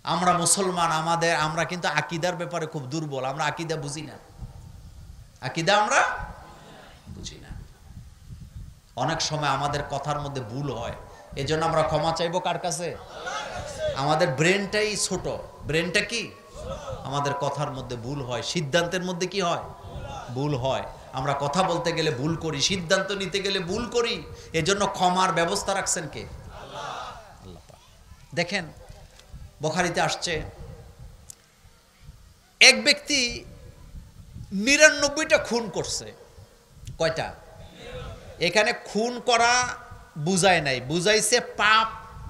আমরা মুসলমান, আমরা কিন্তু আকীদার ব্যাপারে খুব দুর্বল। আমরা আকীদা বুঝি না, আকীদা আমরা বুঝি না। অনেক সময় আমাদের কথার মধ্যে ভুল হয়, এজন্য আমরা ক্ষমা চাইবো কার কাছে? আমাদের ব্রেনটাই ছোট। ব্রেনটা কি? আমাদের কথার মধ্যে ভুল হয়, সিদ্ধান্তের মধ্যে কি হয়? ভুল হয়। আমরা কথা বলতে গেলে ভুল করি, সিদ্ধান্ত নিতে গেলে ভুল করি। এজন্য ক্ষমার ব্যবস্থা রাখছেন কে? আল্লাহ পাক। দেখেন বুখারীতে আসছে, এক ব্যক্তি ৯৯টা খুন করছে। কয়টা? এখানে খুন করা বুঝায় নাই, বুঝাইছে পাপ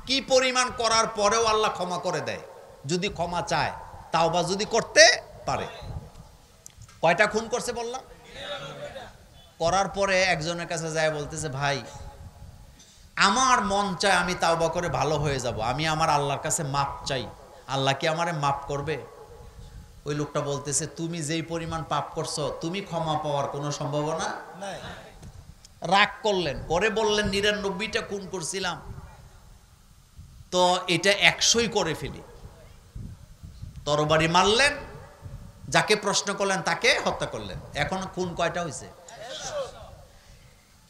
কি পরিমাণ করার পরেও আল্লাহ ক্ষমা করে দেয় যদি ক্ষমা চায়, তাওবা যদি করতে পারে। কয়টা খুন করছে বললাম? করার পরে একজনের কাছে যায় বলতেছে, ভাই আমার মন চায় আমি তাওবা করে ভালো হয়ে যাব, আমি আমার আল্লাহর কাছে মাপ চাই, আল্লাহ কি আমারে মাপ করবে? ওই লোকটা বলতেছে, তুমি যেই পরিমাণ পাপ করছো তুমি ক্ষমা পাওয়ার কোনো সম্ভাবনা নাই। রাগ করলেন, পরে বললেন ৯৯টা খুন করছিলাম, তো এটা ১০০ই করে ফেলি। তরবারি মারলেন, যাকে প্রশ্ন করলেন তাকে হত্যা করলেন। এখন খুন কয়টা হয়েছে?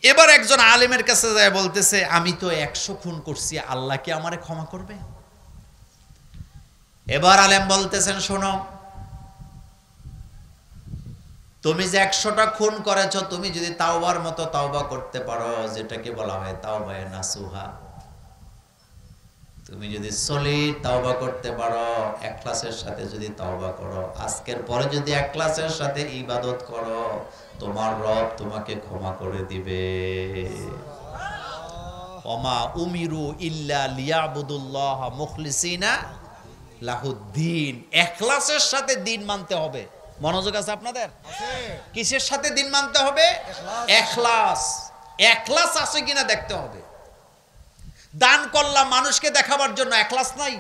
এবার একজন আলেমের কাছে যায় বলতেছে, আমি তো ১০০ খুন করছি, আল্লাহ কি আমারে ক্ষমা করবে? এবার আলেম বলতেছেন, শোনো, তুমি যে ১০০টা খুন করেছ, তুমি যদি তাওবার মতো তাওবা করতে পারো, যেটাকে বলা হয় তাওবায়ে নাসুহা, তুমি যদি সলিড তাওবা করতে পারো, ইখলাসের সাথে যদি তাওবা করো, আজকের পরে যদি ইখলাসের সাথে ইবাদত করো, তোমার রব তোমাকে ক্ষমা করে দিবে। ওমা উমিরু ইল্লা লিয়াবুদুল্লাহ মুখলিসিনা লাহুদ্দিন। ইখলাসের সাথে দিন মানতে হবে। মনোযোগ আছে আপনাদের? কিসের সাথে দিন মানতে হবে? ইখলাস। ইখলাস আছে কিনা দেখতে হবে। দান করলাম মানুষকে দেখাবার জন্য, ইখলাস নাই।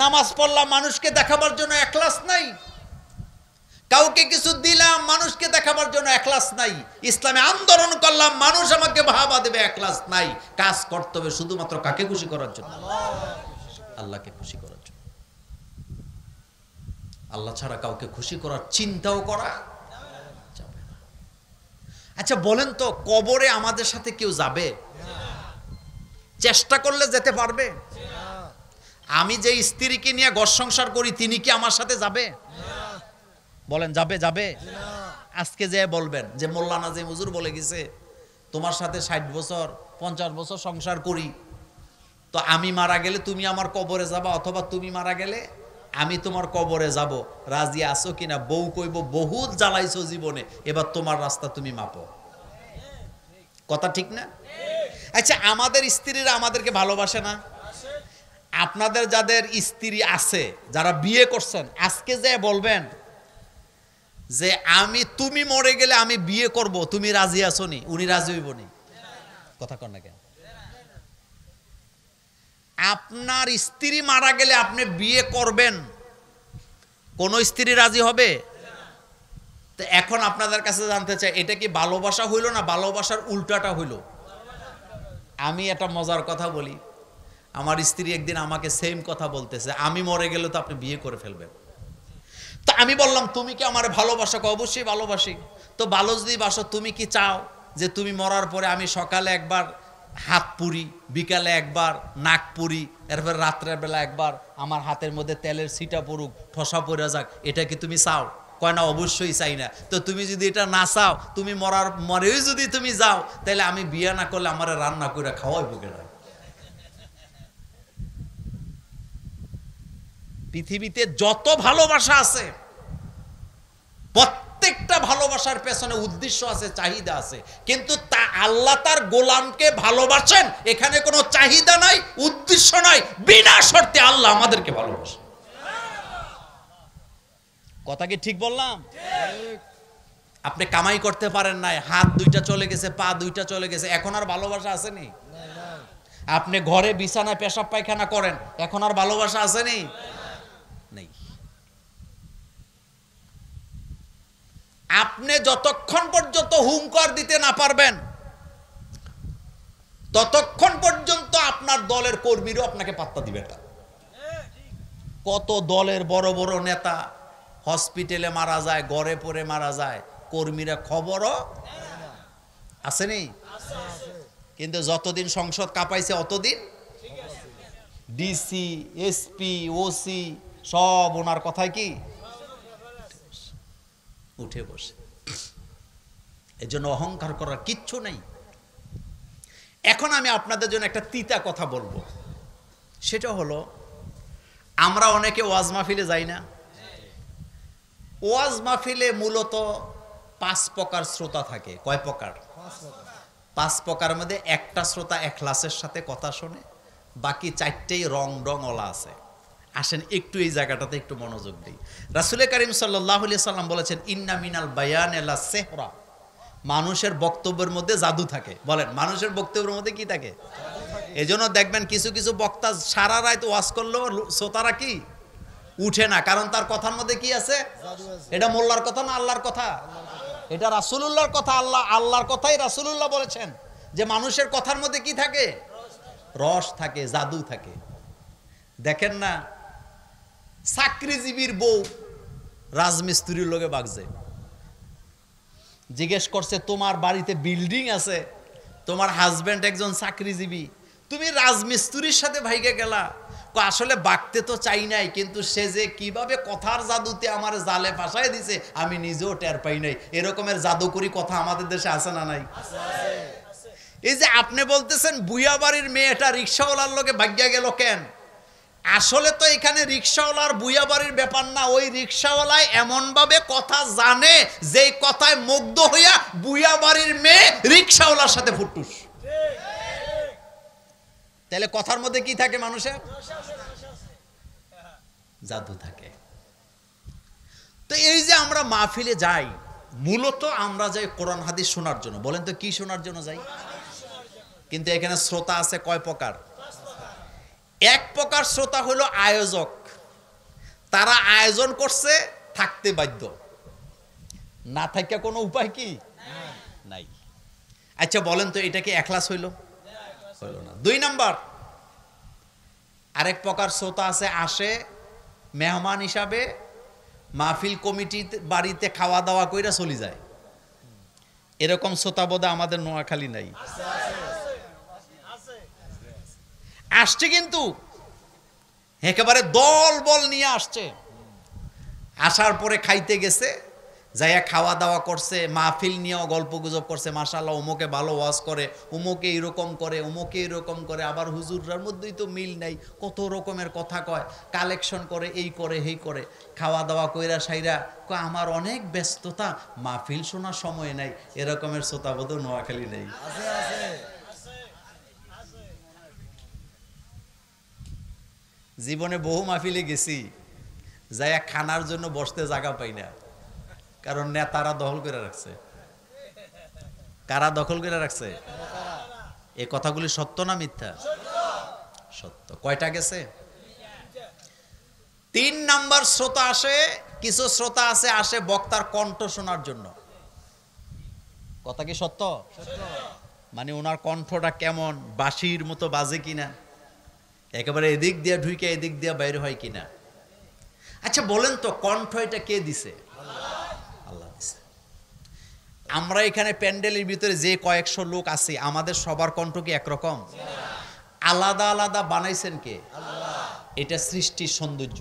নামাজ পড়লাম মানুষকে দেখাবার জন্য, ইখলাস নাই। কাউকে কিছু দিলাম মানুষকে দেখাবার জন্য, ইখলাস নাই। ইসলামে আন্দোলন করলাম মানুষ আমাকে বাহবা দেবে, ইখলাস নাই। কাজ করতে হবে শুধুমাত্র কাকে খুশি করার জন্য? আল্লাহকে খুশি করার জন্য। আল্লাহ ছাড়া কাউকে খুশি করার চিন্তাও করা যাবে না। আচ্ছা বলেন তো, কবরে আমাদের সাথে কেউ যাবে? চেষ্টা করলে যেতে পারবে? আমি যে স্ত্রীকে নিয়ে ঘর সংসার করি, তিনি কি আমার সাথে যাবে? বলেন যাবে? যাবে? আজকে যে বলবেন যে মোল্লা নাজিম হুজুর বলে গেছে, তোমার সাথে ৬০ বছর ৫০ বছর সংসার করি, তো আমি মারা গেলে তুমি আমার কবরে যাবা, অথবা তুমি মারা গেলে আমি তোমার কবরে যাব, রাজি আছো কিনা? বউ কইব, বহুত জ্বালাইছো জীবনে, এবার তোমার রাস্তা তুমি মাপো। কথা ঠিক না? আচ্ছা, আমাদের স্ত্রীরা আমাদেরকে ভালোবাসে না? আপনাদের যাদের স্ত্রী আছে, যারা বিয়ে করছেন, আজকে যে বলবেন যে তুমি মরে গেলে আমি বিয়ে করব, তুমি রাজি আছো নি? উনি রাজি হইব নি? কথা কন না কেন? আপনার স্ত্রী মারা গেলে আপনি বিয়ে করবেন, কোন স্ত্রী রাজি হবে? তো এখন আপনাদের কাছে জানতে চাই, এটা কি ভালোবাসা হইল না ভালোবাসার উল্টাটা হইল? আমি একটা মজার কথা বলি, আমার স্ত্রী একদিন আমাকে সেম কথা বলতেছে, আমি মরে গেলে তো আপনি বিয়ে করে ফেলবেন। তো আমি বললাম, তুমি কি আমার ভালোবাসা? অবশ্যই ভালোবাসি। তো ভালো যদি বাসো, তুমি কি চাও যে তুমি মরার পরে আমি সকালে একবার হাত পুরি, বিকালে একবার নাক পুরি, এরপর রাত্রের বেলা একবার আমার হাতের মধ্যে তেলের ছিটা পড়ুক, ঠসা পড়ে যাক, এটা কি তুমি চাও? কয় না, অবশ্যই চাই না। তো তুমি যদি এটা না চাও, তুমি মরেই যদি তুমি যাও, তাহলে আমি বিয়ে না করলে আমার রান্না করে খাওয়াইবো কেনা? পৃথিবীতে যত ভালোবাসা আছে, প্রত্যেকটা ভালোবাসার পেছনে উদ্দেশ্য আছে, চাহিদা আছে। কিন্তু তা আল্লাহ তার গোলামকে ভালোবাসেন, এখানে কোনো চাহিদা নাই, উদ্দেশ্য নাই, বিনা শর্তে আল্লাহ আমাদেরকে ভালোবাসেন। কথা কি ঠিক বললাম? আপনি কামাই করতে পারেন নাই, হাত দুইটা চলে গেছে, পা দুইটা চলে গেছে, এখন আর ভালোবাসা আসেনি? আপনি ঘরে বিছানায় পেশাব পায়খানা করেন, এখন আর ভালোবাসা আসেনি? নেই। আপনি যতক্ষণ পর্যন্ত হুঙ্কার দিতে না পারবেন, ততক্ষণ পর্যন্ত আপনার দলের কর্মীরাও আপনাকে পাত্তা দিবে না। কত দলের বড় বড় নেতা হসপিটালে মারা যায়, ঘরে পড়ে মারা যায়, কর্মীরা খবরও আসেনি। কিন্তু যতদিন সংসদ কাঁপাইছে অতদিন ডিসি, এসপি, ওসি সব ওনার কথায় কি উঠে বসে। এই জন্য অহংকার করার কিচ্ছু নেই। এখন আমি আপনাদের জন্য একটা তিতা কথা বলবো, সেটা হলো আমরা অনেকে ওয়াজ মাহফিলে যাই না। ওয়াজ মাহফিলে মূলত 5 প্রকার শ্রোতা থাকে। কয় প্রকার? 5 প্রকার মধ্যে একটা শ্রোতা এখলাসের সাথে কথা শোনে, বাকি 4টেই রং ওলা আছে। আসেন একটু এই জায়গাটাতে একটু মনোযোগ দিই। রাসূল করিম সাল্লাল্লাহু আলাইহি সাল্লাম বলেছেন, ইন্না মিনাল বায়ানি লা সিহরা, মানুষের বক্তব্যের মধ্যে জাদু থাকে। বলেন, মানুষের বক্তব্যের মধ্যে কি থাকে? এজন্য দেখবেন কিছু কিছু বক্তা সারা রাত ওয়াজ করলেও শ্রোতারা কি উঠে না, কারণ তার কথার মধ্যে কি আছে? এটা মোল্লার কথা না আল্লাহর কথা? এটা রাসূলুল্লাহর কথা। আল্লাহর কথাই রাসূলুল্লাহ বলেছেন যে মানুষের কথার মধ্যে কি থাকে? রস থাকে, জাদু থাকে। দেখেন না, চাকরিজীবীর বউ রাজমিস্ত্রির লোকে বাগছে, জিজ্ঞেস করছে তোমার বাড়িতে বিল্ডিং আছে, তোমার হাজবেন্ড একজন চাকরিজীবী, তুমি রাজমিস্ত্রির সাথে ভাইগে গেলা। আসলে বাগতে তো চাই নাই, কিন্তু সে যে কিভাবে কথার জাদুতে আমার জালে ফাঁসায় দিছে আমি নিজেও টের পাই নাই। এরকমের জাদুকরি কথা আমাদের দেশে আছে না নাই? এই যে আপনি বলতেছেন বুয়া বাড়ির মেয়েটা রিক্সাওয়ালার লোকে ভাগ্যা গেল কেন? আসলে তো এখানে রিক্সাওয়ালার বুয়া বাড়ির ব্যাপার না, ওই রিক্সাওয়ালায় এমন ভাবে কথা জানে যে কথায় মুগ্ধ হইয়া বুয়া বাড়ির মেয়ে রিক্সাওয়ালার সাথে ফুটুস। তাহলে কথার মধ্যে কি থাকে? মানুষের জাদু থাকে। তো এই যে আমরা মাহফিলে যাই, মূলত আমরা যাই কোরআন হাদিস শোনার জন্য। বলেন তো কি শোনার জন্য যাই? কিন্তু এখানে শ্রোতা আছে কয় প্রকার? এক প্রকার শ্রোতা হলো আয়োজক, তারা আয়োজন করছে, থাকতে বাধ্য, না থাকে কোনো উপায় কি নাই। আচ্ছা বলেন তো এটা কি এখলাস হইল? হইল না। 2 নাম্বার, আরেক প্রকার শ্রোতা আছে, আসে মেহমান হিসাবে, মাহফিল কমিটি বাড়িতে খাওয়া দাওয়া কইরা চলে যায়। এরকম শ্রোতা বোধহয় আমাদের নোয়াখালী নাই। আসছে কিন্তু একেবারে দল বল নিয়ে আসছে, আসার পরে খাইতে গেছে, যাইয়া খাওয়া দাওয়া করছে, মাহফিল নিয়েও গল্প গুজব করছে, মাশাআল্লাহ অমুকে ভালো ওয়াজ করে, অমুকে এরকম করে, অমুকে এরকম করে, আবার হুজুররার মধ্যেই তো মিল নাই, কত রকমের কথা কয়, কালেকশন করে, এই করে এই করে। খাওয়া দাওয়া কইরা সাইরা কয় আমার অনেক ব্যস্ততা, মাহফিল শোনার সময় নাই। এরকমের শ্রোতাবোধ নোয়াখালী নেই। জীবনে বহু মাহফিলে গেছি, যাইয়া খানার জন্য বসতে জায়গা পাই না, কারণ নেতারা দখল করে রাখছে। কারা দখল করে রাখছে? এই কথাগুলি সত্য না মিথ্যা? সত্য। কয়টা গেছে? 3 নাম্বার শ্রোতা আসে, কিছু শ্রোতা আছে আসে বক্তার কণ্ঠ শোনার জন্য। কথা কি সত্য? মানে ওনার কণ্ঠটা কেমন, বাঁশির মতো বাজে কিনা, একেবারে এদিক দিয়ে ঢুকে এদিক দিয়ে বাইরে হয় কিনা। আচ্ছা বলেন তো কণ্ঠ এটা কে দিছে? আল্লাহ দিছে। আমরা এখানে প্যান্ডেলের ভিতরে যে কয়েকশো লোক আছি, আমাদের সবার কণ্ঠ কি একরকম? আলাদা আলাদা বানাইছেন কে? এটা সৃষ্টির সৌন্দর্য।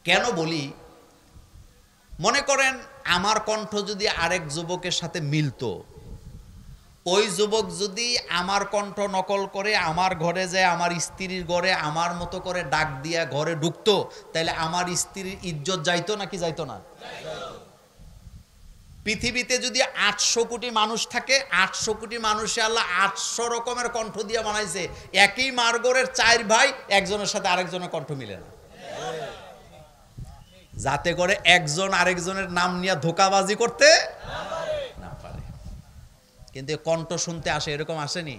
কেন বলি? মনে করেন আমার কণ্ঠ যদি আরেক যুবকের সাথে মিলতো, ওই যুবক যদি আমার কণ্ঠ নকল করে আমার ঘরে যায়, আমার স্ত্রীর ঘরে আমার মতো করে ডাক দিয়া ঘরে ঢুকতো, তাহলে আমার স্ত্রীর ইজ্জত যাইতো নাকি যাইতো না? পৃথিবীতে যদি 800 কোটি মানুষ থাকে, 800 কোটি মানুষে আল্লাহ 800 রকমের কণ্ঠ দিয়ে বানাইছে। একই মারগরের 4 ভাই, একজনের সাথে আরেকজনের কণ্ঠ মিলে না, যাতে করে একজন আরেকজনের নাম নিয়ে ধোকাবাজি করতে না পারে। কিন্তু কণ্ঠ শুনতে আসে, এরকম আসেনি?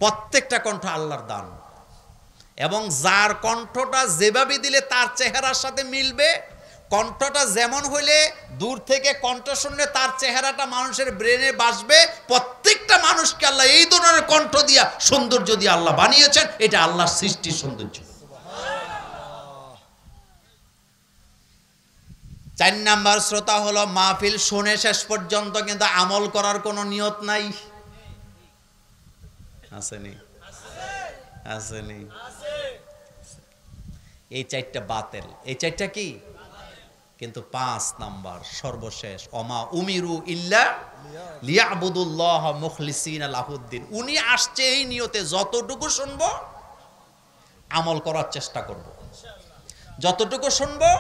প্রত্যেকটা কণ্ঠ আল্লাহর দান, এবং যার কণ্ঠটা যেভাবে দিলে তার চেহারার সাথে মিলবে, কণ্ঠটা যেমন হইলে দূর থেকে কণ্ঠ শুনলে তার চেহারাটা মানুষের ব্রেনে বাসবে। প্রত্যেকটা মানুষকে আল্লাহ এই ধরনের কণ্ঠ দিয়া সৌন্দর্য দিয়ে আল্লাহ বানিয়েছেন। এটা আল্লাহর সৃষ্টির সৌন্দর্য। 4 নাম্বার শ্রোতা হলো মাহফিল শুনে শেষ পর্যন্ত কিন্তু আমল করার কোনো নিয়ত নাই। আসেনি? আসেনি? এই 4টা বাতিল। এই 4টা কি? কিন্তু 5 নাম্বার সর্বশেষ, অমা উমিরু ইল্লা লিয়াবুদুল্লাহ মুখলিসিনা লাহুদ্দিন। উনি আসছে এই নিয়তে যতটুকু শুনবো আমল করার চেষ্টা করব, যতটুকু শুনবো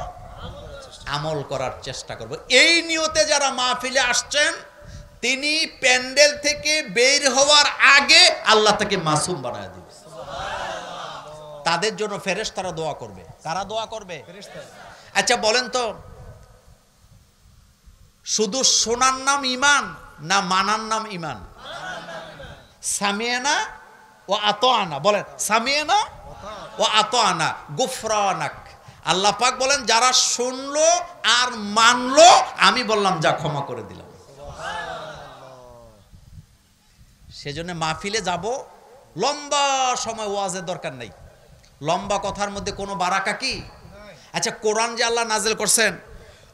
আমল করার চেষ্টা করব। এই নিয়তে যারা মাহফিলে আসছেন তিনি প্যান্ডেল থেকে বের হওয়ার আগে আল্লাহ তাকে মাসুম বানায় দিবে। তাদের জন্য ফেরেশতারা দোয়া করবে। কারা দোয়া করবে? আচ্ছা বলেন তো, শুধু শোনার নাম ঈমান না মানার নাম ঈমান? সামিয়ানা ও আতানা, বলেন সামিয়ানা ও আতানা গুফরানাক। আল্লাহ পাক বলেন যারা শুনলো আর মানলো আমি বললাম যা ক্ষমা করে দিলাম। সেজন্য মাহফিলে যাব, লম্বা সময় ওয়াজের দরকার নাই, লম্বা কথার মধ্যে কোনো বারাকা কি? আচ্ছা কোরআন যে আল্লাহ নাজিল করছেন,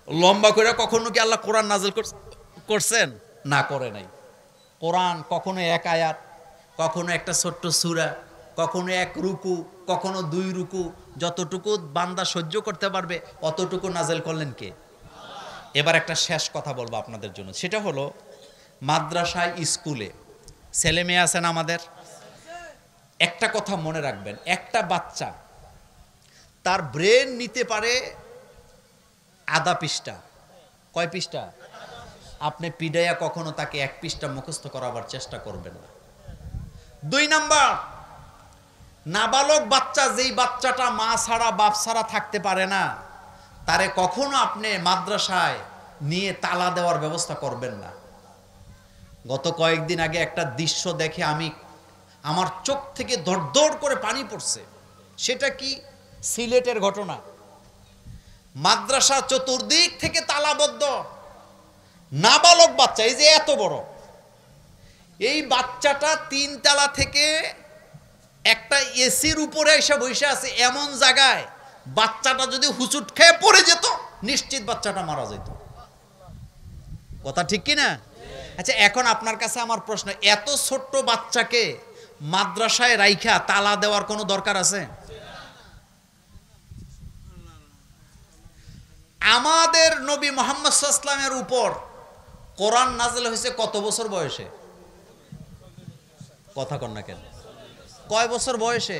লম্বা করে কখনো কি আল্লাহ কোরআন নাজিল করছেন? না, করে নাই। কোরআন কখনো এক আয়াত, কখনো একটা ছোট্ট সূরা, কখনো এক রুকু, কখনো 2 রুকু, যতটুকু বান্দা সহ্য করতে পারবে অতটুকু নাজিল করলেন কে? এবার একটা শেষ কথা বলবো আপনাদের জন্য, সেটা হলো মাদ্রাসায় স্কুলে ছেলে মেয়ে আছেন আমাদের, একটা কথা মনে রাখবেন, একটা বাচ্চা তার ব্রেন নিতে পারে আধা পৃষ্ঠা। কয় পৃষ্ঠা? আপনি পিডাইয়া কখনো তাকে 1 পৃষ্ঠা মুখস্থ করাবার চেষ্টা করবেন না। 2 নাম্বার, নাবালক বাচ্চা, যেই বাচ্চাটা মা ছাড়া বাপ ছাড়া থাকতে পারে না, তারে কখনো আপনি মাদ্রাসায় নিয়ে তালা দেওয়ার ব্যবস্থা করবেন না। গত কয়েকদিন আগে একটা দৃশ্য দেখে আমার চোখ থেকে দরদর করে পানি পড়ছে। সেটা কি? সিলেটের ঘটনা। মাদ্রাসা চতুর্দিক থেকে তালাবদ্ধ, নাবালক বাচ্চা, এই যে এত বড়, এই বাচ্চাটা 3 তালা থেকে একটা এসির উপরে এসে বসে আছে এমন জায়গায়, বাচ্চাটা যদি হুচুট খেয়ে পড়ে যেত নিশ্চিত বাচ্চাটা মারা যেত। কথা ঠিক কি না? আচ্ছা এখন আপনার কাছে আমার প্রশ্ন, এত ছোট্ট বাচ্চাকে মাদ্রাসায় রাইখা তালা দেওয়ার কোনো দরকার আছে? আমাদের নবী মুহাম্মদ সাল্লাল্লাহু আলাইহি ওয়াসাল্লামের উপর কোরআন নাযিল হয়েছে কত বছর বয়সে? কথা কন না কেন? কয় বছর বয়সে?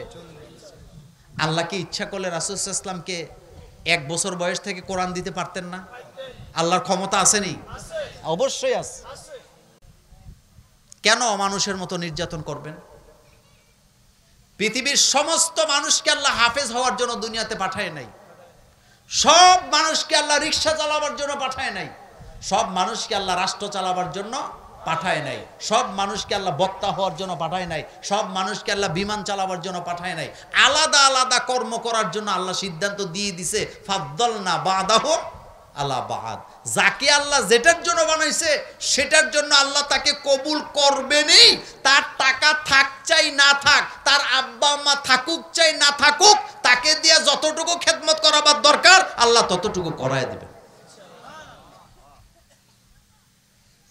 আল্লাহ কি ইচ্ছা করলে রাসূল সাল্লাল্লাহু আলাইহি ওয়াসাল্লামকে 1 বছর বয়স থেকে কোরআন দিতে পারতেন না? আল্লাহর ক্ষমতা আসেনি? অবশ্যই আছে। কেন মানুষের মতো নির্যাতন করবেন? পৃথিবীর সমস্ত মানুষকে আল্লাহ হাফেজ হওয়ার জন্য দুনিয়াতে পাঠায় নাই। সব মানুষকে আল্লাহ রিকশা চালাবার জন্য পাঠায় নাই। সব মানুষকে আল্লাহ রাষ্ট্র চালাবার জন্য পাঠায় নাই। সব মানুষকে আল্লাহ বক্তা হওয়ার জন্য পাঠায় নাই। সব মানুষকে আল্লাহ বিমান চালাবার জন্য পাঠায় নাই। আলাদা আলাদা কর্ম করার জন্য আল্লাহ সিদ্ধান্ত দিয়ে দিছে, ফাদ্দালনা বাদাহুম আলা বাদ। যাকে আল্লাহ যেটার জন্য বানাইছে সেটার জন্য আল্লাহ তাকে কবুল করবেনই। তার টাকা থাক চাই না থাক, তার আব্বা আম্মা থাকুক চাই না থাকুক, তাকে দিয়ে যতটুকু খেদমত করাবার দরকার আল্লাহ ততটুকু করায় দিবেন।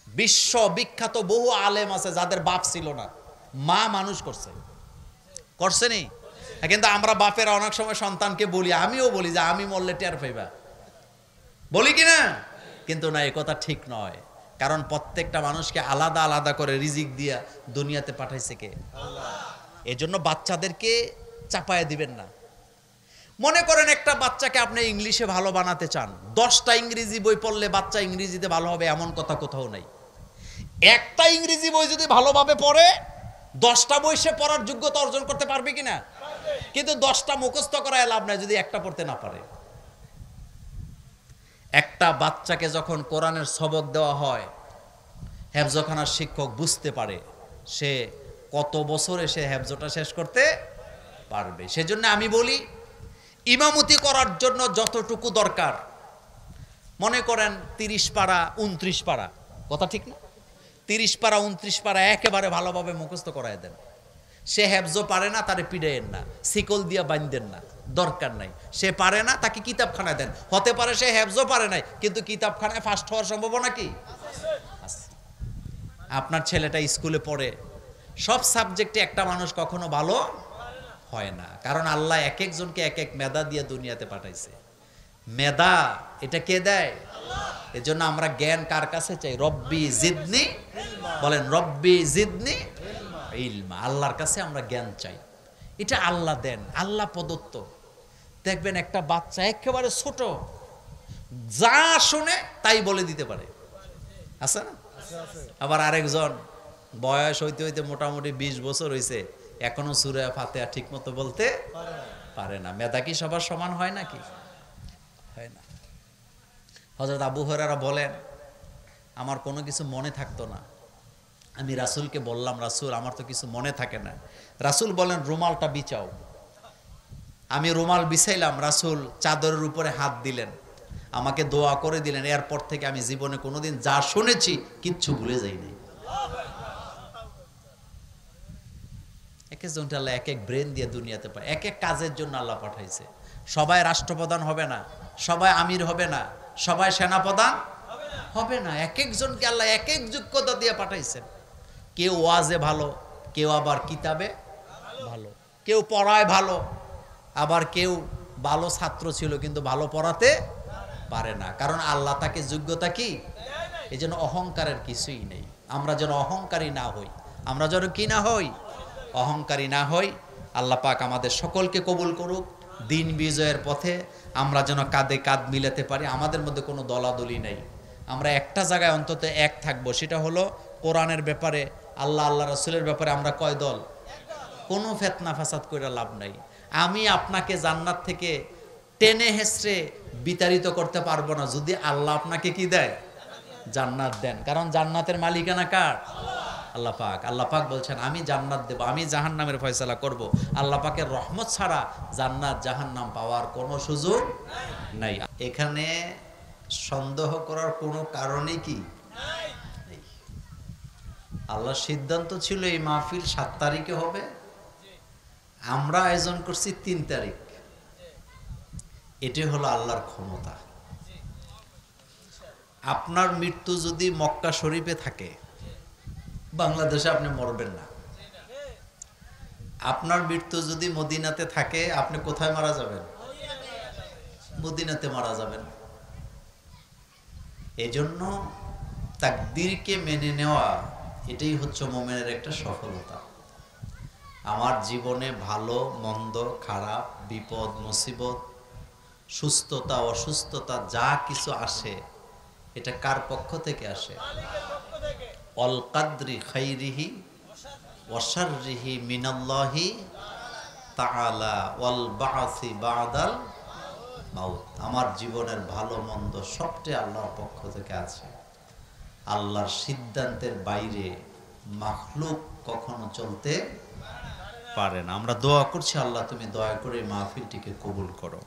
বিশ্ব বিখ্যাত বহু আলেম আছে যাদের বাপ ছিল না, মা মানুষ করছে নি? কিন্তু আমরা বাপেরা অনেক সময় সন্তানকে বলি, আমিও বলি যে আমি মরলে টের পাইবা, বলি কি না? কিন্তু না, এ কথা ঠিক নয়। কারণ প্রত্যেকটা মানুষকে আলাদা আলাদা করে রিজিক দিয়া দুনিয়াতে পাঠাইছে কে? আল্লাহ। এজন্য বাচ্চাদেরকে চাপায় দিবেন না। মনে করেন একটা বাচ্চাকে আপনি ইংলিশে ভালো বানাতে চান, 10টা ইংরেজি বই পড়লে বাচ্চা ইংরেজিতে ভালো হবে এমন কথা কোথাও নাই। একটা ইংরেজি বই যদি ভালোভাবে পড়ে 10টা বই সে পড়ার যোগ্যতা অর্জন করতে পারবে কিনা? কিন্তু 10টা মুখস্থ করায় লাভ নাই যদি একটা পড়তে না পারে। একটা বাচ্চাকে যখন কোরআনের সবক দেওয়া হয়, হেফজখানার শিক্ষক বুঝতে পারে সে কত বছরে সে হেফজটা শেষ করতে পারবে। সেজন্য আমি বলি, ইমামতি করার জন্য যতটুকু দরকার, মনে করেন 30 পারা 29 পারা, কথা ঠিক না? 30 পারা 29 পারা একেবারে ভালোভাবে মুখস্থ করায় দেন। সে হেফজ পারে না, তারে পিড়াইয়েন না, শিকল দিয়া বাঁধেন না। দরকার নাই। সে পারে না, তাকে কিতাবখানায় দেন। হতে পারে সে হেফজও পারে নাই, কিন্তু কিতাবখানায় ফার্স্ট হওয়ার সম্ভাবনা কি আছে? আপনার ছেলেটা স্কুলে পড়ে, সব সাবজেক্টে একটা মানুষ কখনো ভালো হয় না, কারণ আল্লাহ এক একজনকে এক এক মেধা দিয়ে দুনিয়াতে পাঠাইছে। মেধা এটা কে দেয়? এজন্য আমরা জ্ঞান কার কাছে চাই? রব্বি জিদনি, বলেন রব্বি জিদনি ইলমা। আল্লাহর কাছে আমরা জ্ঞান চাই, এটা আল্লাহ দেন, আল্লাহ প্রদত্ত। দেখবেন একটা বাচ্চা একেবারে ছোট, যা শুনে তাই বলে দিতে পারে, আছে না? আবার আরেকজন বয়স হইতে হইতে মোটামুটি 20 বছর হয়েছে, এখনো সূরা ফাতিহা ঠিক মতো বলতে পারে না। মেধা কি সবার সমান হয় নাকি? হয় না। হযরত আবু হুরায়রা বলেন, আমার কোনো কিছু মনে থাকতো না, আমি রাসূলকে বললাম, রাসূল আমার তো কিছু মনে থাকে না। রাসূল বলেন রুমালটা বিছাও। আমি রুমাল বিছাইলাম, রাসূল চাদরের উপরে হাত দিলেন, আমাকে দোয়া করে দিলেন। এরপর থেকে আমি জীবনে কোনোদিন যা শুনেছি কিচ্ছু ভুলে যাইনি। এক একজনকে আল্লাহ এক এক ব্রেন দিয়ে দুনিয়াতে পায়, এক এক কাজের জন্য আল্লাহ পাঠাইছে। সবাই রাষ্ট্রপ্রধান হবে না, সবাই আমির হবে না, সবাই সেনাপ্রধান হবে না। এক একজনকে আল্লাহ এক এক যোগ্যতা দিয়ে পাঠাইছেন। কেউ ওয়াজে ভালো, কেউ আবার কিতাবে ভালো, কেউ পড়ায় ভালো, আবার কেউ ভালো ছাত্র ছিল কিন্তু ভালো পড়াতে পারে না, কারণ আল্লাহ তাকে যোগ্যতা কি। এই জন্য অহংকারের কিছুই নেই। আমরা যেন অহংকারী না হই, আমরা যেন কি না হই, অহংকারী না হই। আল্লাহ পাক আমাদের সকলকে কবুল করুক। দিন বিজয়ের পথে আমরা যেন কাঁধে কাঁধ মিলাতে পারি। আমাদের মধ্যে কোনো দলাদলি নেই, আমরা একটা জায়গায় অন্তত এক থাকবো, সেটা হলো কোরআনের ব্যাপারে, আল্লাহ রাসূলের ব্যাপারে আমরা কয় দল? কোনো ফিতনা ফাসাদ করে লাভ নাই। আমি আপনাকে জান্নাত থেকে টেনে হেসড়ে বিতাড়িত করতে পারবো না যদি আল্লাহ আপনাকে কি দেয়? জান্নাত দেন। কারণ জান্নাতের মালিকানা কার? আল্লাহ পাক। আল্লাহ পাক বলছেন আমি জান্নাত দেব, আমি জাহান্নামের ফয়সালা করব। আল্লাহ পাকের রহমত ছাড়া জান্নাত জাহান্নাম পাওয়ার কোনো সুযোগ নাই। এখানে সন্দেহ করার কোনো কারণই কি নেই। আল্লাহর সিদ্ধান্ত ছিল এই মাহফিল 7 তারিখে হবে, আমরা আয়োজন করছি 3 তারিখ। এটাই হলো আল্লাহর ক্ষমতা। আপনার মৃত্যু যদি মক্কা শরীফে থাকে, বাংলাদেশে আপনি মরবেন না। আপনার মৃত্যু যদি মদিনাতে থাকে, আপনি কোথায় মারা যাবেন? মদিনাতে মারা যাবেন। এজন্য তাকদীরকে মেনে নেওয়া, এটাই হচ্ছে মুমিনের একটা সফলতা। আমার জীবনে ভালো মন্দ, খারাপ, বিপদ মুসিবত, সুস্থতা অসুস্থতা যা কিছু আসে, এটা কার পক্ষ থেকে আসে? অল কাদরি খাইরিহি ওয়া শাররিহি মিনাল্লাহি তাআলা ওয়াল বা'সি বা'দাল মাউত। আমার জীবনের ভালো মন্দ সবটাই আল্লাহর পক্ষ থেকে আছে। আল্লাহর সিদ্ধান্তের বাইরে মাখলুক কখনো চলতে পারে না। আমরা দোয়া করছি, আল্লাহ তুমি দয়া করে মাহফিলটিকে কবুল করো।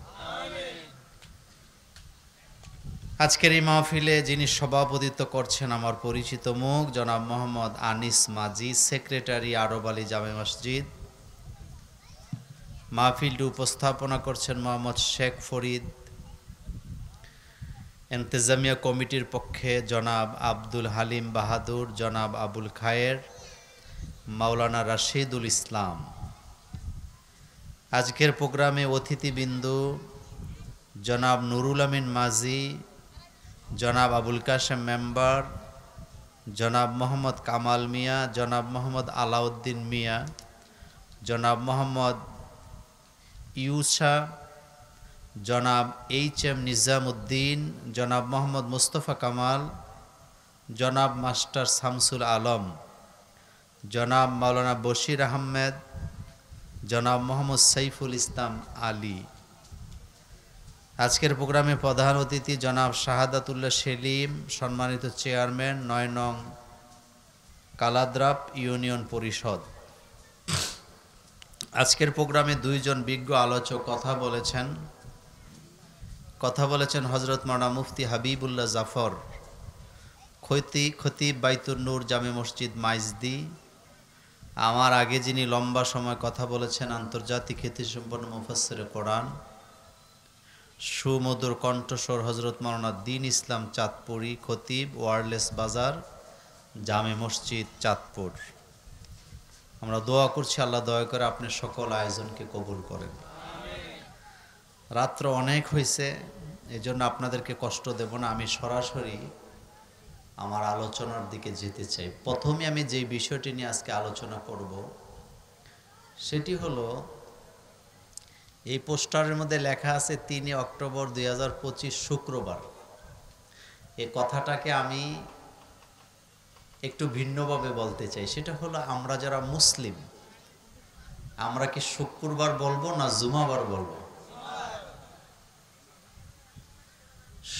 আজকের এই মাহফিলে যিনি সভাপতিত্ব করছেন, আমার পরিচিত মুখ জনাব মোহাম্মদ আনিস মাজি, সেক্রেটারি আরব আলী জামে মসজিদ। মাহফিলটি উপস্থাপনা করছেন মোহাম্মদ শেখ ফরিদ। ইন্তেজামিয়া কমিটির পক্ষে জনাব আব্দুল হালিম বাহাদুর, জনাব আবুল খায়ের, মাওলানা রাশিদুল ইসলাম। আজকের প্রোগ্রামে অতিথিবিন্দু জনাব নুরুল আমিন মাজি, জনাব আবুল কাশেম মেম্বার, জনাব মোহাম্মদ কামাল মিয়া, জনাব মোহাম্মদ আলাউদ্দিন মিয়া, জনাব মোহাম্মদ ইউসা, জনাব এইচ.এম. নিজামুদ্দিন, জনাব মোহাম্মদ মুস্তফা কামাল, জনাব মাস্টার শামসুল আলম, জনাব মাওলানা বশির আহমেদ, জনাব মোহাম্মদ সাইফুল ইসলাম আলী। আজকের প্রোগ্রামে প্রধান অতিথি জনাব শাহাদাতুল্লাহ সেলিম, সম্মানিত চেয়ারম্যান 9 নং কালাদ্রাপ ইউনিয়ন পরিষদ। আজকের প্রোগ্রামে 2 জন বিজ্ঞ আলোচক কথা বলেছেন হযরত মাওলানা মুফতি হাবিবুল্লাহ জাফর, খতিব বাইতুন নূর জামে মসজিদ মাইজদি, আমার আগে যিনি লম্বা সময় কথা বলেছেন, আন্তর্জাতিক খ্যাতিসম্পন্ন মুফাসসিরে কোরআন, সুমধুর কণ্ঠস্বর হযরত মাওলানা দ্বীন ইসলাম চাঁদপুরি, খতিব, ওয়্যারলেস বাজার, জামে মসজিদ চাঁদপুর। আমরা দোয়া করছি আল্লাহ দয়া করে আপনার সকল আয়োজনকে কবুল করেন। রাত্র অনেক হয়েছে, এই জন্য আপনাদেরকে কষ্ট দেব না। আমি সরাসরি আমার আলোচনার দিকে যেতে চাই। প্রথমে আমি যেই বিষয়টি নিয়ে আজকে আলোচনা করব সেটি হলো, এই পোস্টারের মধ্যে লেখা আছে 3 অক্টোবর 2025 শুক্রবার। এই কথাটাকে আমি একটু ভিন্নভাবে বলতে চাই। সেটা হলো, আমরা যারা মুসলিম, আমরা কি শুক্রবার বলবো না জুমাবার বলবো?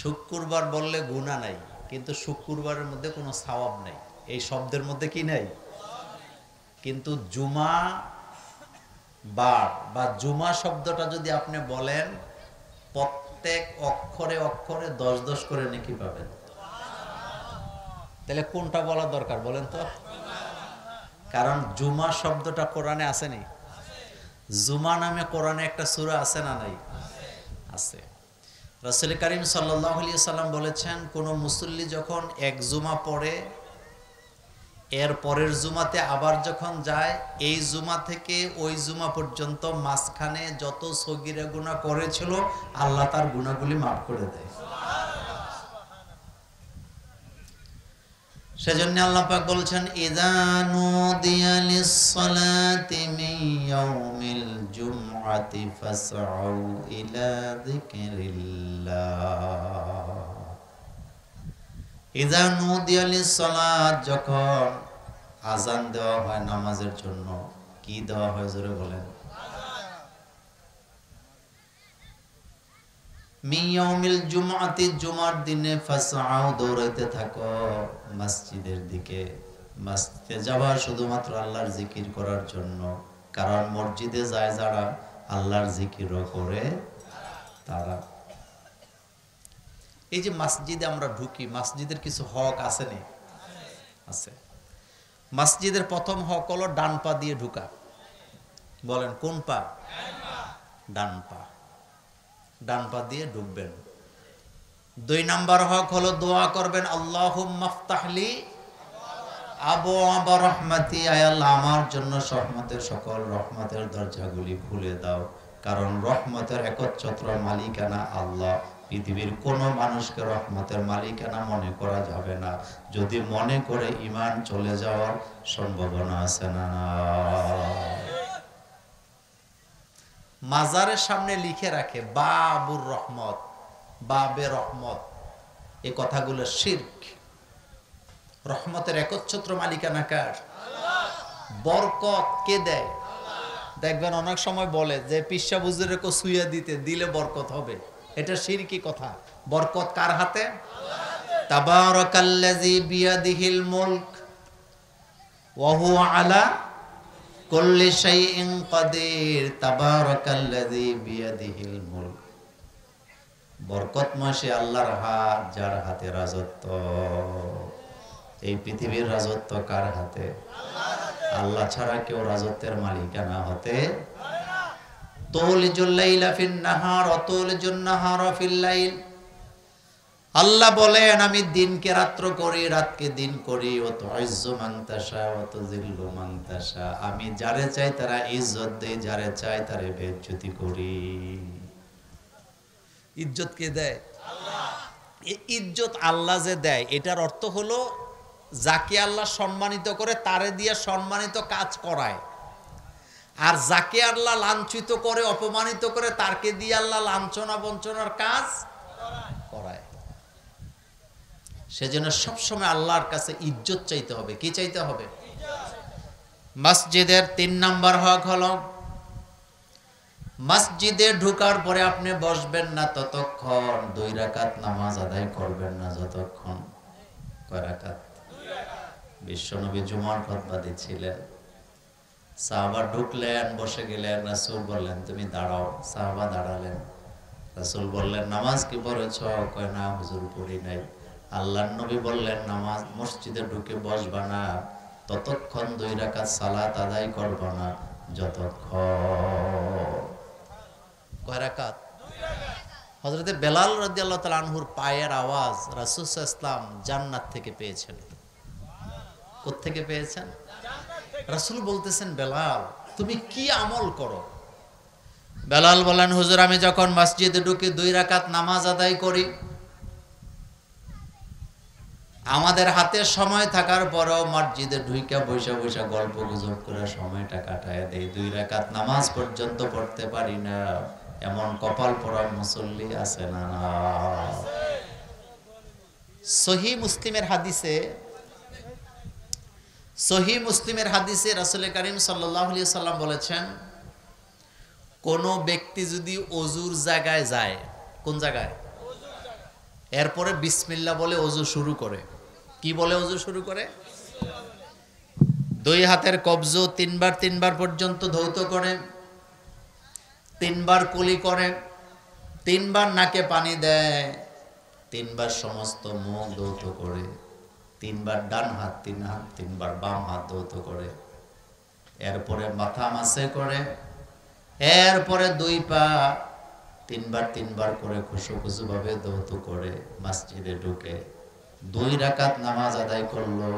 শুক্রবার বললে গুনাহ নাই, কিন্তু শুক্রবারের মধ্যে কোনো সওয়াব নাই। এই শব্দের মধ্যে কি নাই? কিন্তু জুমা বার বা জুমা শব্দটা যদি আপনি বলেন, প্রত্যেক অক্ষরে অক্ষরে 10 করে নেকি পাবেন। তাহলে কোনটা বলা দরকার বলেন তো? কারণ জুমা শব্দটা কোরআনে আসেনি। জুমা নামে কোরআনে একটা সূরা আছে না নাই? আছে। রাসূল করিম সাল্লাল্লাহু আলাইহি সাল্লাম বলেছেন, কোন মুসল্লি যখন এক জুমা পড়ে, এর পরের জুমাতে আবার যখন যায়, এই জুমা থেকে ওই জুমা পর্যন্ত মাঝখানে যত সগীরা গুনাহ করেছিল, আল্লাহ তার গুনাহগুলি মাফ করে দেয়। সেজন্য আল্লাহ পাক বলছেন, ইযা নুদিয়া লিস-সালাতি মিন ইয়াউমিল জুমআতি ফাসআউ ইলা যিকরিল্লাহ। ইযা নুদিয়া লিস-সালাত, যখন আযান দেওয়া হয় নামাজের জন্য, কি দেওয়া হয় জোরে বলেন? মিন ইয়াউমিল জুমআতি, জুমার দিনে, ফাসআউ, দৌড়াইতে থাকো মসজিদের দিকে। মসজিদে যাওয়া শুধুমাত্র আল্লাহর জিকির করার জন্য, কারণ মসজিদে যায় যারা, আল্লাহর জিকিরও করে তারা। এই যে মসজিদে আমরা ঢুকি, মসজিদের কিছু হক আছে না? আছে। মসজিদের প্রথম হক হলো ডান পা দিয়ে ঢুকা। বলেন কোন পা? ডান পা। ডান পা দিয়ে ঢুকবেন। 2 নাম্বার হক হলো দোয়া করবেন, আল্লাহুম্মা ফতাহলি আবওয়াবা রাহমাতি, আয় আল্লাহ আমার জন্য রহমতের সকল রহমতের দরজাগুলি খুলে দাও। কারণ রহমতের একচ্ছত্র মালিকানা আল্লাহ। পৃথিবীর কোন মানুষকে রহমতের মালিকানা মনে করা যাবে না। যদি মনে করে, ঈমান চলে যাওয়ার সম্ভাবনা আছে না? মাজারের সামনে লিখে রাখে বাবুর রহমত, বাবে রহমত, এই কথাগুলো শিরক। রহমতের একচ্ছত্র মালিকানা কার? বরকত কে দেয়? দেখবেন অনেক সময় বলে যে পিসা বুজুর্গকে সুইয়া দিলে বরকত হবে। এটা শিরকি কথা। বরকত কার হাতে? তাবারাকাল্লাযী বিয়াদিহিল মুলক ওয়া হুয়া আলা কুল্লি শাইইন কাদির। তাবারাকাল্লাযী বিয়াদিহিল মুলক। বরকতময় সে আল্লাহর হাত, যার হাতে রাজত্ব। এই পৃথিবীর রাজত্ব কার হাতে? আল্লাহ ছাড়া কেউ রাজত্বের মালিকানা হতে পারে না। তুলিজুল লাইলা ফিন নাহার ওয়া তুলিজুন নাহারা ফিল লাইল। আল্লাহ বলেন, আমি দিনকে রাত্র করি, রাতকে দিন করি। ওয়া তুইজ্জু মান তাশা ওয়া তুযিল্লু মান তাশা। আমি যারে চাই তারা ইজ্জত দেই, যারে চাই তারে বেইজ্জতি করি। ইজ্জত কে দেয়? আল্লাহ। এই ইজ্জত আল্লাহ যে দেয়, এটার অর্থ হলো যাকে আল্লাহ সম্মানিত করে তারে দিয়ে সম্মানিত কাজ করায়। আর যাকে আল্লাহ লাঞ্ছিত করে, অপমানিত করে, তারকে দিয়ে আল্লাহ লাঞ্ছনা বঞ্চনার কাজ করায়। সেজন্য সবসময় আল্লাহর কাছে ইজ্জত চাইতে হবে। কি চাইতে হবে? মসজিদের 3 নাম্বার হক হলো, মসজিদে ঢোকার পরে আপনি বসবেন না ততক্ষণ, 2 রাকাত নামাজ আদায় করবেন না যতক্ষণ। কয় রাকাত? 2 রাকাত। বিশ্বনবী জুমার খুতবা দিচ্ছিলেন, সাহাবা ঢুকলেন, বসে গেলেন। রাসূল বললেন, তুমি দাঁড়াও। সাহাবা দাঁড়ালেন। রাসূল বললেন, নামাজ কি পড়েছ? কয় না হুজুর, পড়ি নাই। আল্লাহর নবী বললেন, নামাজ মসজিদে ঢুকে বসবা না ততক্ষণ 2 রাকাত সালাত আদায় করব না যতক্ষণ। কয় রাকাত? হযরতে বেলাল রাদিয়াল্লাহু তাআলা আনহুর পায়ের আওয়াজ রাসূল সাল্লাল্লাহু আলাইহি ওয়াসাল্লাম জান্নাত থেকে পেয়েছেন। কোথা থেকে পেয়েছেন? রাসূল বলতেছেন, বেলাল তুমি কি আমল করো? বেলাল বলেন, হুজুর আমি যখন মসজিদে ঢুকি 2 রাকাত নামাজ আদায় করি, আমাদের হাতে সময় থাকার পরেও মসজিদে ঢুইকা বৈশা বৈশা গল্প গুজব করে সময়টা কাটায় দেই, 2 রাকাত নামাজ পর্যন্ত পড়তে পারি না। এমন কপাল পরা মুসল্লি আছে না? সহিহ মুসলিমের হাদিসে রাসূল করিম সাল্লাল্লাহু আলাইহি সাল্লাম বলেছেন, কোন ব্যক্তি যদি ওযুর জায়গায় যায়, কোন জায়গায়, এরপরে বিসমিল্লাহ বলে ওযু শুরু করে, কি বলে ওযু শুরু করে? 2 হাতের কবজ 3 বার পর্যন্ত ধৌত করে, 3 বার কুলি করে, 3 বার নাকে পানি দেয়, 3 বার সমস্ত মুখ ধৌত করে, 3 বার ডান হাত 3 বার বাম হাত ধৌত করে, এরপরে মাথা মাসে করে, এরপরে 2 পা 3 বার করে খুশু ভাবে ধৌত করে মসজিদে ঢুকে 2 রাকাত নামাজ আদায় করলো।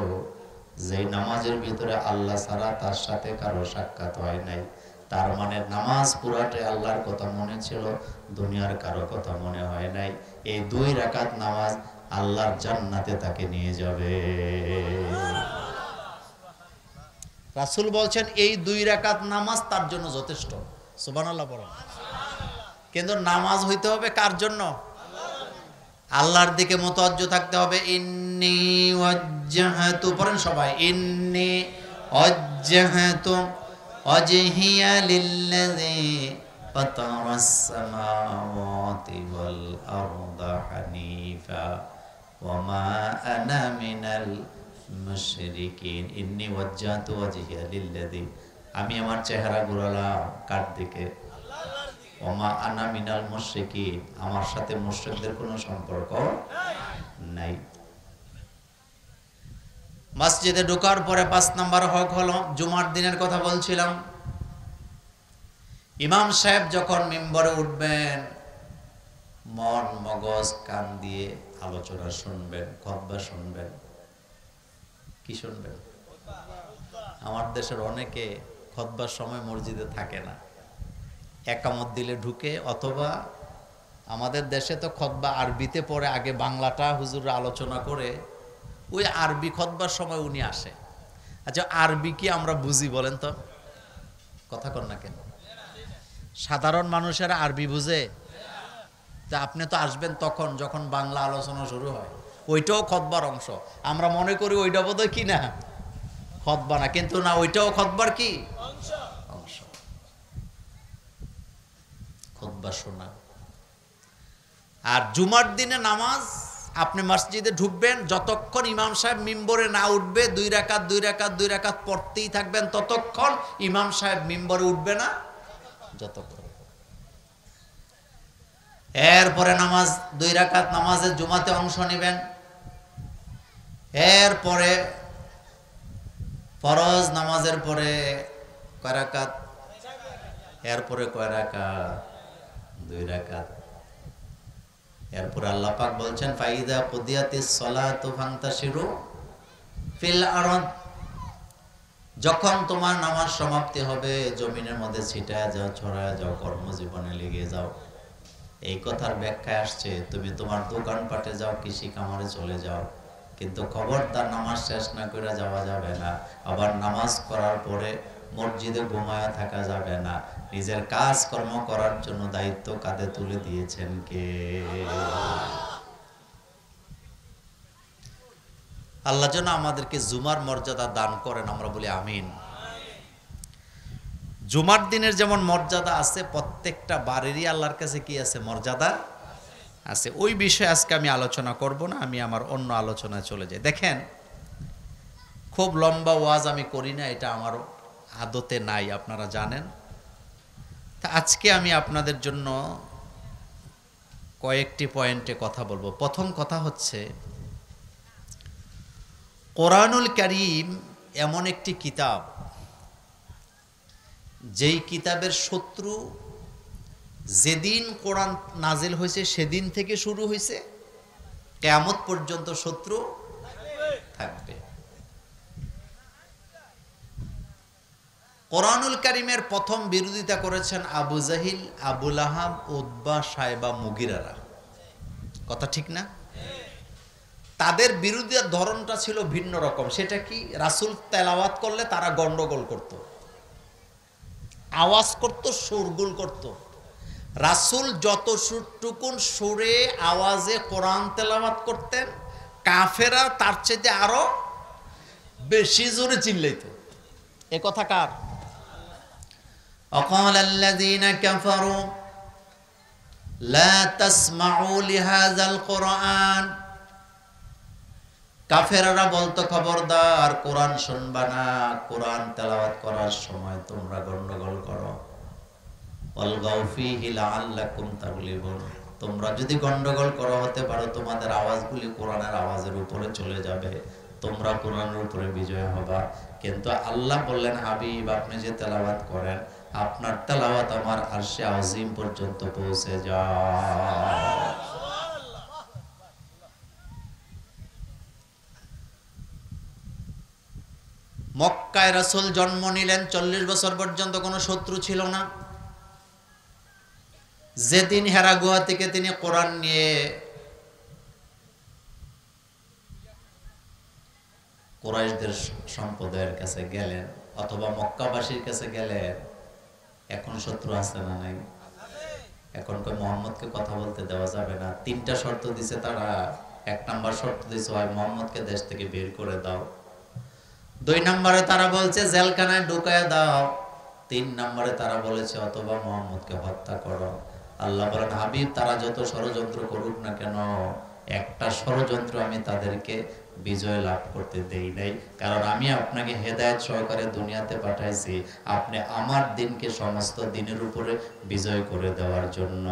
যেই নামাজের ভিতরে আল্লাহ ছাড়া তার সাথে কারো সাক্ষাৎ হয় নাই, তার মানে নামাজ পুরাটাই আল্লাহর কথা মনে ছিল, দুনিয়ার কারো কথা মনে হয় নাই। এই 2 রাকাত নামাজ আল্লাহর জান্নাতে তাকে নিয়ে যাবে। রাসূল বলছেন এই 2 রাকাত নামাজ তার জন্য যথেষ্ট। সুবহানাল্লাহ পড়ুন। কিন্তু নামাজ হইতে হবে কার জন্য? আল্লাহর দিকে মুতাওয়াজ্জহ থাকতে হবে। ইন্নী ওয়াজ্জাহতু, পড়েন সবাই, ইন্নী ওয়াজ্জাহতু ওয়াজহিয়া লিল্লাযী ফাতারাস সামাওয়াতি ওয়াল আরদা হানিফা ওয়া মা আনা মিনাল মুশরিকিন। ইন্নী ওয়াজ্জাহতু ওয়াজহিয়া লিল্লাযী, আমি আমার চেহারা ঘুরালাম কার দিকে? ওমা আনা মিনাল মুশরিকিন, আমার সাথে মুশরিকদের কোনো সম্পর্ক নাই। মসজিদে ঢোকার পরে 5 নাম্বার হক হলো জুমার দিনের কথা বলছিলাম। ইমাম সাহেব যখন মিম্বরে উঠবেন, মন মগজ কান দিয়ে আলোচনা শুনবেন, খুতবা শুনবেন। কি শুনবেন? আমার দেশের অনেকে খুতবার সময় মসজিদে থাকে না, একামত দিলে ঢুকে, অথবা আমাদের দেশে তো খুতবা আরবিতে পড়ে, আগে বাংলাটা হুজুররা আলোচনা করে ওই আরবি খুতবার সময় উনি আসে। আচ্ছা আরবি কি আমরা বুঝি বলেন তো? কথা কন না কেন? সাধারণ মানুষেরা আরবি বুঝে? তা আপনি তো আসবেন তখন যখন বাংলা আলোচনা শুরু হয়, ওইটাও খুতবার অংশ। আমরা মনে করি ওইটা বোধহয় কি না খুতবা না, কিন্তু না, ওইটাও খুতবার কি অংশ। খুতবা শোনা। আর জুমার দিনে নামাজ, আপনি মসজিদে ঢুকবেন, যতক্ষণ ইমাম সাহেব মিম্বরে না উঠবে 2 রাকাত পড়তেই থাকবেন, ততক্ষণ ইমাম সাহেব মিম্বরে উঠবে না যতক্ষণ। এরপরে নামাজ 2 রাকাত নামাজের জুমাতে অংশ নেবেন। এরপরে ফরজ নামাজের পরে কয় রাকাত? এরপরে কয় রাকাত? 2 রাকাত। এরপর আল্লাহ পাক বলছেন, ফাইদা কুদিয়াতিস সালাতু ফান্তাশিরু ফিল আরদ, যখন তোমার নামাজ সমাপ্তি হবে জমিনের মধ্যে ছিটায় যাও, ছড়ায় যাও, কর্মজীবনে লেগে যাও। এই কথার ব্যাখ্যায় আসছে তুমি তোমার দোকানপাটে যাও, কৃষি কামারে চলে যাও, কিন্তু খবরদার নামাজ শেষ না করে যাওয়া যাবে না। আবার নামাজ করার পরে মসজিদে ঘুমায়া থাকা যাবে না। নিজের কাজ কর্ম করার জন্য দায়িত্ব কাঁধে তুলে দিয়েছেন কে? আল্লাহ যেন আমাদেরকে জুমার মর্যাদা দান করেন, আমরা বলি আমিন। জুমার দিনের যেমন মর্যাদা আছে, প্রত্যেকটা বারেরই আল্লাহর কাছে কি আছে? মর্যাদা আছে। ওই বিষয়ে আজকে আমি আলোচনা করব না, আমি আমার অন্য আলোচনায় চলে যাই। দেখেন, খুব লম্বা ওয়াজ আমি করি না, এটা আমার আদতে নাই, আপনারা জানেন। তা আজকে আমি আপনাদের জন্য কয়েকটি পয়েন্টে কথা বলবো। প্রথম কথা হচ্ছে, কোরআনুল কারীম এমন একটি কিতাব যেই কিতাবের শত্রু যেদিন কোরআন নাজিল হয়েছে সেদিন থেকে শুরু হয়েছে, কিয়ামত পর্যন্ত শত্রু থাকবে। কোরআনুল কারীমের প্রথম বিরোধিতা করেছেন আবু জাহিল, আবু লাহাব, উতবা, সাইবা, মুগিরারা। কথা ঠিক না? তাদের বিরোধিতার ধরনটা ছিল ভিন্ন রকম। সেটা কি? রাসূল তেলাওয়াত করলে তারা গন্ডগোল করত, আওয়াজ করত, সুরগুল করত। রাসূল যতটুকুন সুরে আওয়াজে কোরআন তেলাওয়াত করতেন, কাফেরা তার চাইতে আরো বেশি জোরে চিল্লাইত। এ কথা কার? وقال الذين كفروا لا تسمعوا لهذا القرآن। কাফেররা বলতো খবরদার কোরআন শুনবা না, কোরআন তেলাওয়াত করার সময় তোমরা গন্ডগোল করো। ওয়ালগাউ ফীহি লাআল্লাকুম তাগলিবুন। তোমরা যদি গন্ডগোল করো হতে পারো তোমাদের আওয়াজগুলি কোরআনের আওয়াজের উপরে চলে যাবে, তোমরা কোরআনের উপরে বিজয় হবা। কিন্তু আল্লাহ বললেন, হাবিব আপনি যে তেলাওয়াত করেন, আপনার তেলাওয়াত আমার আরশে আজিম পর্যন্ত পৌঁছে যায়। মক্কায় রাসূল জন্ম নিলেন, 40 বছর পর্যন্ত কোনো শত্রু ছিল না। যেদিন হেরা গুহা থেকে তিনি কোরআন নিয়ে কুরাইশদের সম্প্রদায়ের কাছে গেলেন অথবা মক্কাবাসীর কাছে গেলেন, এখন শত্রু আছে না নাই? এখন কই মুহাম্মদকে কথা বলতে দেওয়া যাবে না। 3টা শর্ত দিছে তারা। 1 নাম্বার শর্ত দিছে হয় মুহাম্মদকে দেশ থেকে বের করে দাও। 2 নম্বরে তারা বলছে জেলখানায় ঢুকায় দাও। 3 নম্বরে তারা বলেছে অথবা মুহাম্মদকে হত্যা করো। আল্লাহ বলেন, হাবিব তারা যত ষড়যন্ত্র করুক না কেন, একটা ষড়যন্ত্র আমি তাদেরকে বিজয় লাভ করতে দেই নাই। কারণ আমি আপনাকে হেদায়েত সহকারে দুনিয়াতে পাঠাইছি আপনি আমার দিনকে সমস্ত দিনের উপরে বিজয় করে দেওয়ার জন্য।